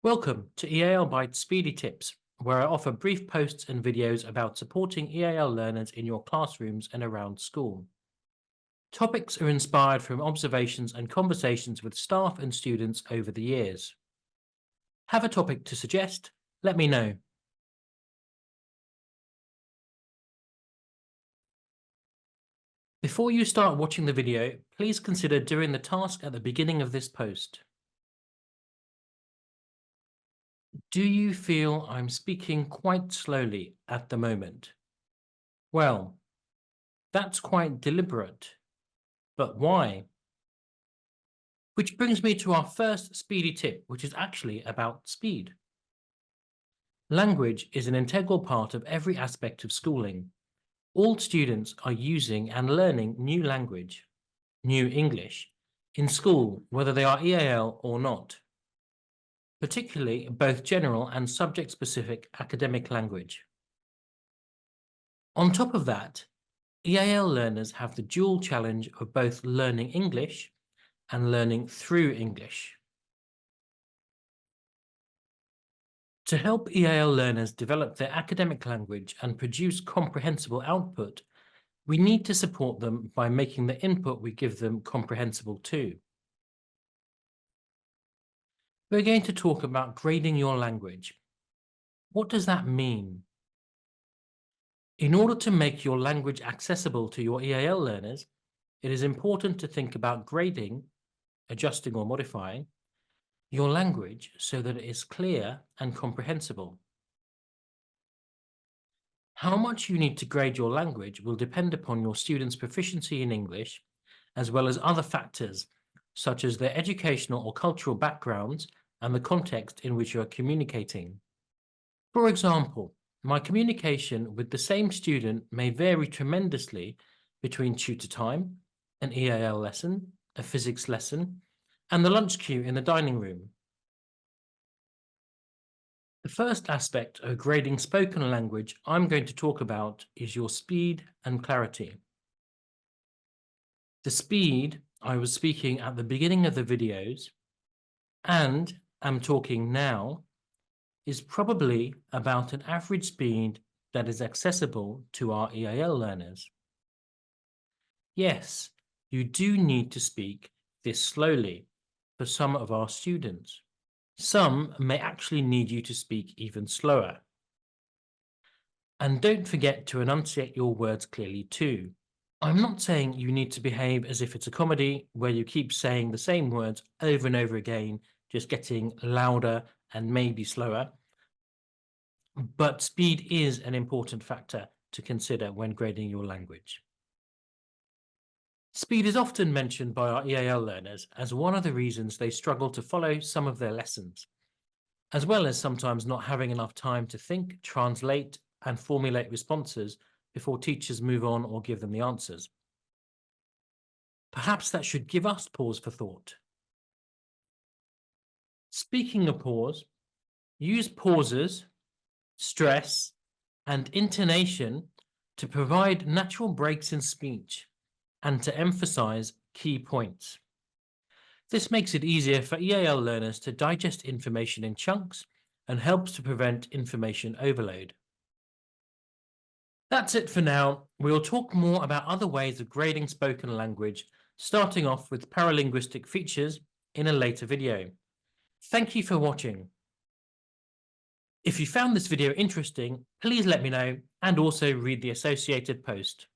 Welcome to EAL Bites Speedy Tips, where I offer brief posts and videos about supporting EAL learners in your classrooms and around school. Topics are inspired from observations and conversations with staff and students over the years. Have a topic to suggest? Let me know. Before you start watching the video, please consider doing the task at the beginning of this post. Do you feel I'm speaking quite slowly at the moment? Well, that's quite deliberate. But why? Which brings me to our first speedy tip, which is actually about speed. Language is an integral part of every aspect of schooling. All students are using and learning new language, new English, in school, whether they are EAL or not, particularly both general and subject-specific academic language. On top of that, EAL learners have the dual challenge of both learning English and learning through English. To help EAL learners develop their academic language and produce comprehensible output, we need to support them by making the input we give them comprehensible too. We're going to talk about grading your language. What does that mean? In order to make your language accessible to your EAL learners, it is important to think about grading, adjusting or modifying, your language so that it is clear and comprehensible. How much you need to grade your language will depend upon your students' proficiency in English, as well as other factors, such as their educational or cultural backgrounds and the context in which you are communicating. For example, my communication with the same student may vary tremendously between tutor time, an EAL lesson, a physics lesson, and the lunch queue in the dining room. The first aspect of grading spoken language I'm going to talk about is your speed and clarity. The speed I was speaking at the beginning of the videos and am talking now is probably about an average speed that is accessible to our EAL learners. Yes, you do need to speak this slowly for some of our students. Some may actually need you to speak even slower. And don't forget to enunciate your words clearly too. I'm not saying you need to behave as if it's a comedy where you keep saying the same words over and over again, just getting louder and maybe slower. But speed is an important factor to consider when grading your language. Speed is often mentioned by our EAL learners as one of the reasons they struggle to follow some of their lessons, as well as sometimes not having enough time to think, translate, and formulate responses before teachers move on or give them the answers. Perhaps that should give us pause for thought. Speaking of pause, use pauses, stress, and intonation to provide natural breaks in speech and to emphasize key points. This makes it easier for EAL learners to digest information in chunks and helps to prevent information overload. That's it for now. We'll talk more about other ways of grading spoken language, starting off with paralinguistic features in a later video. Thank you for watching. If you found this video interesting, please let me know and also read the associated post.